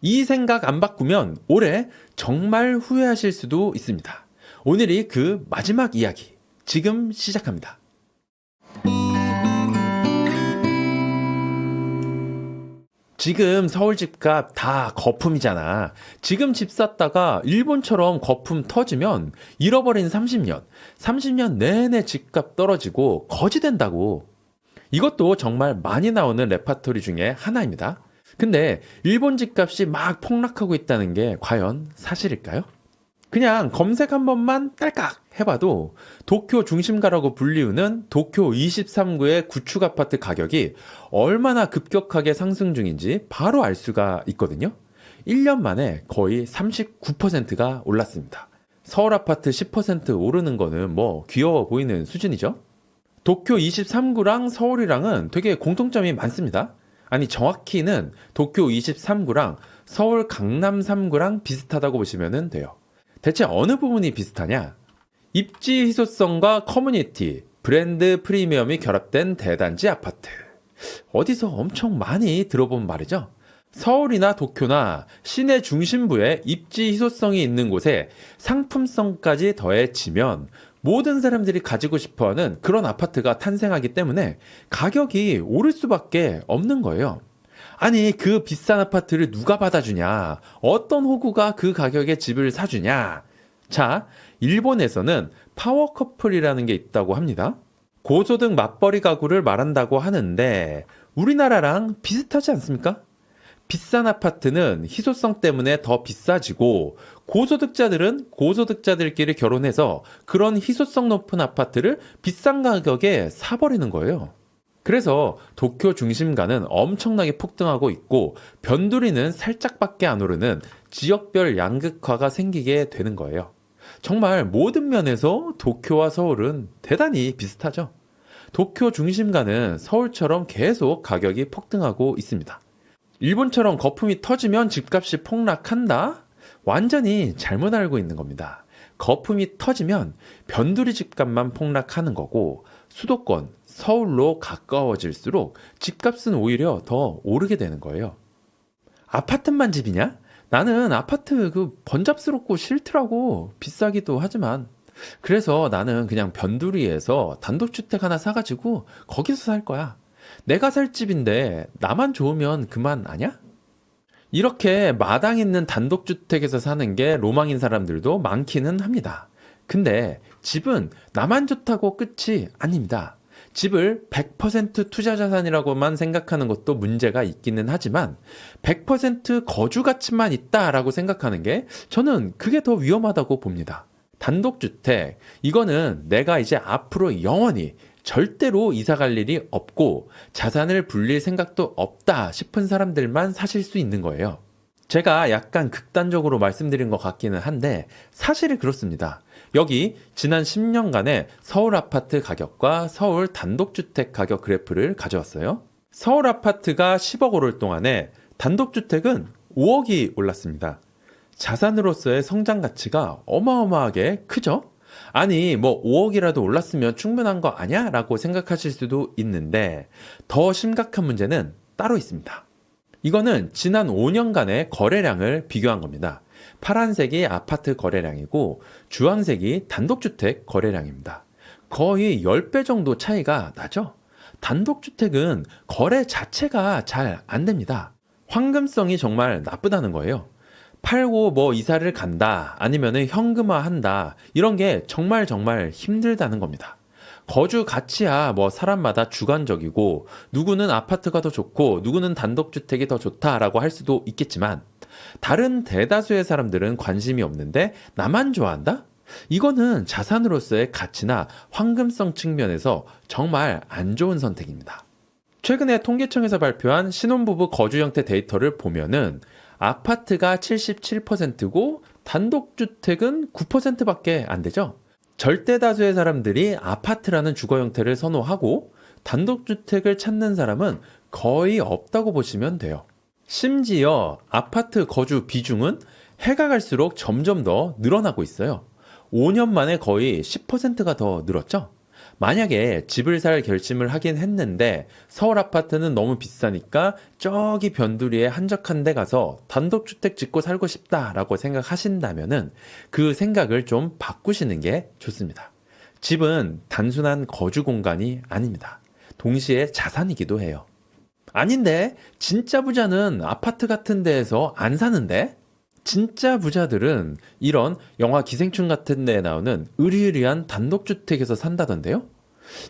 이 생각 안 바꾸면 올해 정말 후회하실 수도 있습니다. 오늘이 그 마지막 이야기, 지금 시작합니다. 지금 서울 집값 다 거품이잖아. 지금 집 샀다가 일본처럼 거품 터지면 잃어버린 30년, 30년 내내 집값 떨어지고 거지 된다고. 이것도 정말 많이 나오는 레파토리 중에 하나입니다. 근데 일본 집값이 막 폭락하고 있다는 게 과연 사실일까요? 그냥 검색 한 번만 딸깍 해봐도 도쿄 중심가라고 불리우는 도쿄 23구의 구축 아파트 가격이 얼마나 급격하게 상승 중인지 바로 알 수가 있거든요. 1년 만에 거의 39%가 올랐습니다. 서울 아파트 10% 오르는 거는 뭐 귀여워 보이는 수준이죠. 도쿄 23구랑 서울이랑은 되게 공통점이 많습니다. 아니 정확히는 도쿄 23구랑 서울 강남 3구랑 비슷하다고 보시면 돼요. 대체 어느 부분이 비슷하냐? 입지 희소성과 커뮤니티, 브랜드 프리미엄이 결합된 대단지 아파트. 어디서 엄청 많이 들어본 말이죠? 서울이나 도쿄나 시내 중심부에 입지 희소성이 있는 곳에 상품성까지 더해지면 모든 사람들이 가지고 싶어하는 그런 아파트가 탄생하기 때문에 가격이 오를 수밖에 없는 거예요. 아니 그 비싼 아파트를 누가 받아주냐? 어떤 호구가 그 가격에 집을 사주냐? 자, 일본에서는 파워 커플이라는 게 있다고 합니다. 고소득 맞벌이 가구를 말한다고 하는데 우리나라랑 비슷하지 않습니까? 비싼 아파트는 희소성 때문에 더 비싸지고 고소득자들은 고소득자들끼리 결혼해서 그런 희소성 높은 아파트를 비싼 가격에 사버리는 거예요. 그래서 도쿄 중심가는 엄청나게 폭등하고 있고 변두리는 살짝밖에 안 오르는 지역별 양극화가 생기게 되는 거예요. 정말 모든 면에서 도쿄와 서울은 대단히 비슷하죠. 도쿄 중심가는 서울처럼 계속 가격이 폭등하고 있습니다. 일본처럼 거품이 터지면 집값이 폭락한다? 완전히 잘못 알고 있는 겁니다. 거품이 터지면 변두리 집값만 폭락하는 거고 수도권, 서울로 가까워질수록 집값은 오히려 더 오르게 되는 거예요. 아파트만 집이냐? 나는 아파트 번잡스럽고 싫더라고. 비싸기도 하지만. 그래서 나는 그냥 변두리에서 단독주택 하나 사가지고 거기서 살 거야. 내가 살 집인데 나만 좋으면 그만 아냐? 이렇게 마당 있는 단독주택에서 사는 게 로망인 사람들도 많기는 합니다. 근데 집은 나만 좋다고 끝이 아닙니다. 집을 100% 투자 자산이라고만 생각하는 것도 문제가 있기는 하지만 100% 거주 가치만 있다라고 생각하는 게 저는 그게 더 위험하다고 봅니다. 단독주택, 이거는 내가 이제 앞으로 영원히 절대로 이사 갈 일이 없고 자산을 불릴 생각도 없다 싶은 사람들만 사실 수 있는 거예요. 제가 약간 극단적으로 말씀드린 것 같기는 한데 사실이 그렇습니다. 여기 지난 10년간의 서울 아파트 가격과 서울 단독주택 가격 그래프를 가져왔어요. 서울 아파트가 10억 오를 동안에 단독주택은 5억이 올랐습니다. 자산으로서의 성장 가치가 어마어마하게 크죠? 아니, 5억이라도 올랐으면 충분한 거 아니야? 라고 생각하실 수도 있는데 더 심각한 문제는 따로 있습니다. 이거는 지난 5년간의 거래량을 비교한 겁니다. 파란색이 아파트 거래량이고 주황색이 단독주택 거래량입니다. 거의 10배 정도 차이가 나죠? 단독주택은 거래 자체가 잘 안 됩니다. 황금성이 정말 나쁘다는 거예요. 팔고 이사를 간다 아니면은 현금화 한다 이런 게 정말 힘들다는 겁니다. 거주 가치야 사람마다 주관적이고 누구는 아파트가 더 좋고 누구는 단독주택이 더 좋다라고 할 수도 있겠지만 다른 대다수의 사람들은 관심이 없는데 나만 좋아한다? 이거는 자산으로서의 가치나 황금성 측면에서 정말 안 좋은 선택입니다. 최근에 통계청에서 발표한 신혼부부 거주 형태 데이터를 보면은 아파트가 77%고 단독주택은 9%밖에 안 되죠. 절대 다수의 사람들이 아파트라는 주거 형태를 선호하고 단독주택을 찾는 사람은 거의 없다고 보시면 돼요. 심지어 아파트 거주 비중은 해가 갈수록 점점 더 늘어나고 있어요. 5년 만에 거의 10%가 더 늘었죠. 만약에 집을 살 결심을 하긴 했는데 서울 아파트는 너무 비싸니까 저기 변두리에 한적한 데 가서 단독주택 짓고 살고 싶다라고 생각하신다면은 그 생각을 좀 바꾸시는 게 좋습니다. 집은 단순한 거주 공간이 아닙니다. 동시에 자산이기도 해요. 아닌데, 진짜 부자는 아파트 같은 데에서 안 사는데? 진짜 부자들은 이런 영화 기생충 같은 데에 나오는 으리으리한 단독주택에서 산다던데요?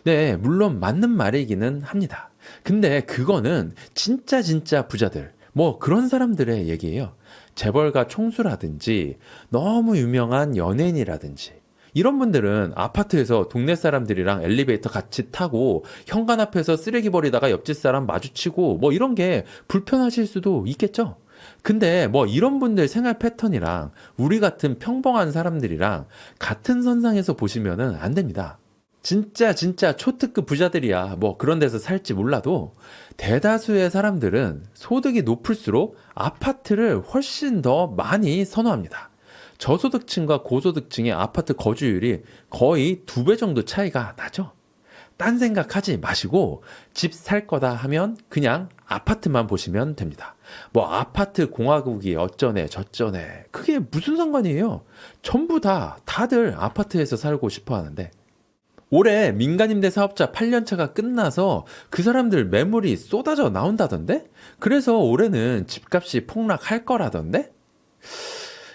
네, 물론 맞는 말이기는 합니다. 근데 그거는 진짜 부자들, 뭐 그런 사람들의 얘기예요. 재벌가 총수라든지 너무 유명한 연예인이라든지 이런 분들은 아파트에서 동네 사람들이랑 엘리베이터 같이 타고 현관 앞에서 쓰레기 버리다가 옆집 사람 마주치고 뭐 이런 게 불편하실 수도 있겠죠. 근데 뭐 이런 분들 생활 패턴이랑 우리 같은 평범한 사람들이랑 같은 선상에서 보시면은 안 됩니다. 진짜 초특급 부자들이야 뭐 그런 데서 살지 몰라도 대다수의 사람들은 소득이 높을수록 아파트를 훨씬 더 많이 선호합니다. 저소득층과 고소득층의 아파트 거주율이 거의 2배 정도 차이가 나죠. 딴 생각하지 마시고 집 살 거다 하면 그냥 아파트만 보시면 됩니다. 뭐 아파트 공화국이 어쩌네 저쩌네 그게 무슨 상관이에요. 전부 다들 아파트에서 살고 싶어 하는데 올해 민간임대 사업자 8년차가 끝나서 그 사람들 매물이 쏟아져 나온다던데? 그래서 올해는 집값이 폭락할 거라던데?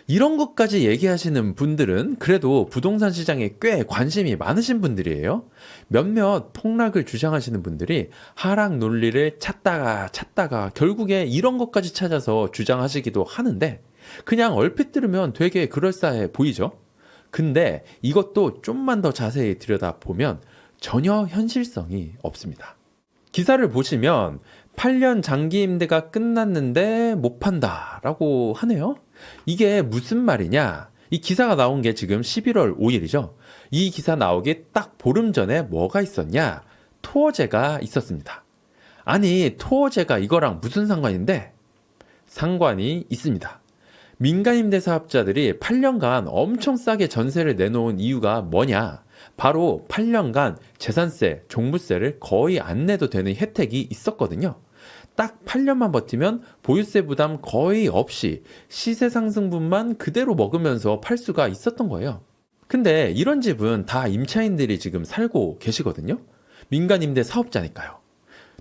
이런 것까지 얘기하시는 분들은 그래도 부동산 시장에 꽤 관심이 많으신 분들이에요. 몇몇 폭락을 주장하시는 분들이 하락 논리를 찾다가 결국에 이런 것까지 찾아서 주장하시기도 하는데 그냥 얼핏 들으면 되게 그럴싸해 보이죠? 근데 이것도 좀만 더 자세히 들여다보면 전혀 현실성이 없습니다. 기사를 보시면 8년 장기 임대가 끝났는데 못 판다라고 하네요. 이게 무슨 말이냐? 이 기사가 나온 게 지금 11월 5일이죠. 이 기사 나오기 딱 보름 전에 뭐가 있었냐? 토어제가 있었습니다. 아니, 토어제가 이거랑 무슨 상관인데? 상관이 있습니다. 민간임대사업자들이 8년간 엄청 싸게 전세를 내놓은 이유가 뭐냐? 바로 8년간 재산세, 종부세를 거의 안 내도 되는 혜택이 있었거든요. 딱 8년만 버티면 보유세 부담 거의 없이 시세 상승분만 그대로 먹으면서 팔 수가 있었던 거예요. 근데 이런 집은 다 임차인들이 지금 살고 계시거든요. 민간임대 사업자니까요.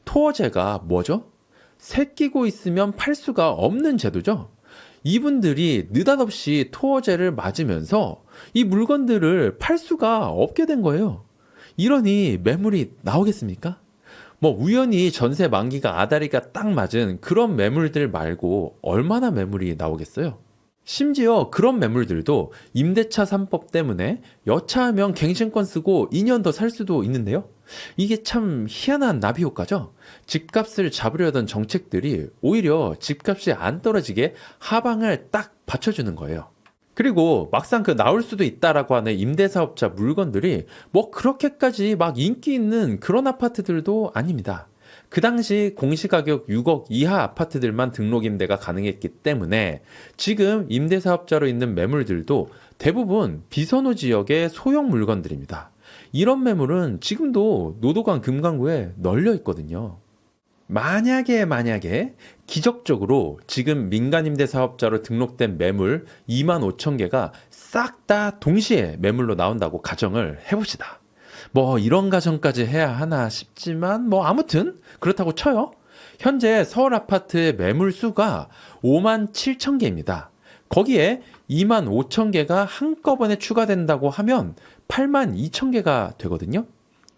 토어제가 뭐죠? 새 끼고 있으면 팔 수가 없는 제도죠. 이분들이 느닷없이 토어제를 맞으면서 이 물건들을 팔 수가 없게 된 거예요. 이러니 매물이 나오겠습니까? 뭐 우연히 전세 만기가 아다리가 딱 맞은 그런 매물들 말고 얼마나 매물이 나오겠어요? 심지어 그런 매물들도 임대차 3법 때문에 여차하면 갱신권 쓰고 2년 더 살 수도 있는데요. 이게 참 희한한 나비 효과죠. 집값을 잡으려던 정책들이 오히려 집값이 안 떨어지게 하방을 딱 받쳐주는 거예요. 그리고 막상 그 나올 수도 있다라고 하는 임대사업자 물건들이 뭐 그렇게까지 막 인기 있는 그런 아파트들도 아닙니다. 그 당시 공시가격 6억 이하 아파트들만 등록 임대가 가능했기 때문에 지금 임대사업자로 있는 매물들도 대부분 비선호 지역의 소형 물건들입니다. 이런 매물은 지금도 노도강 금강구에 널려 있거든요. 만약에 기적적으로 지금 민간임대사업자로 등록된 매물 2만 5천 개가 싹 다 동시에 매물로 나온다고 가정을 해봅시다. 뭐 이런 가정까지 해야 하나 싶지만 뭐 아무튼 그렇다고 쳐요. 현재 서울 아파트의 매물 수가 5만 7천 개입니다. 거기에 2만 5천 개가 한꺼번에 추가된다고 하면 8만 2천 개가 되거든요.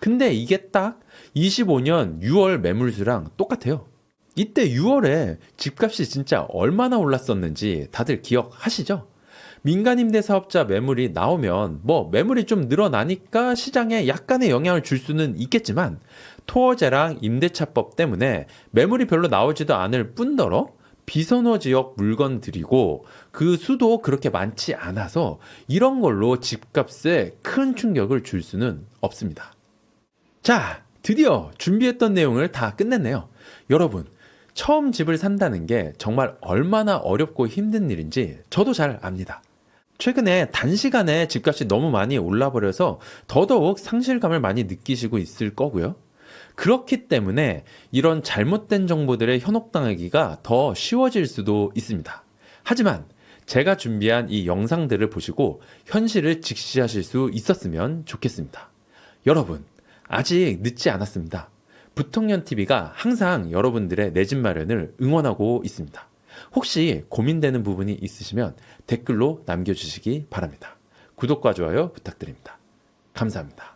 근데 이게 딱 25년 6월 매물수랑 똑같아요. 이때 6월에 집값이 진짜 얼마나 올랐었는지 다들 기억하시죠? 민간임대사업자 매물이 나오면 뭐 매물이 좀 늘어나니까 시장에 약간의 영향을 줄 수는 있겠지만 토어제랑 임대차법 때문에 매물이 별로 나오지도 않을 뿐더러 비선호 지역 물건들이고 그 수도 그렇게 많지 않아서 이런 걸로 집값에 큰 충격을 줄 수는 없습니다. 자, 드디어 준비했던 내용을 다 끝냈네요. 여러분, 처음 집을 산다는 게 정말 얼마나 어렵고 힘든 일인지 저도 잘 압니다. 최근에 단시간에 집값이 너무 많이 올라버려서 더더욱 상실감을 많이 느끼시고 있을 거고요. 그렇기 때문에 이런 잘못된 정보들에 현혹당하기가 더 쉬워질 수도 있습니다. 하지만 제가 준비한 이 영상들을 보시고 현실을 직시하실 수 있었으면 좋겠습니다. 여러분, 아직 늦지 않았습니다. 부통령TV가 항상 여러분들의 내 집 마련을 응원하고 있습니다. 혹시 고민되는 부분이 있으시면 댓글로 남겨주시기 바랍니다. 구독과 좋아요 부탁드립니다. 감사합니다.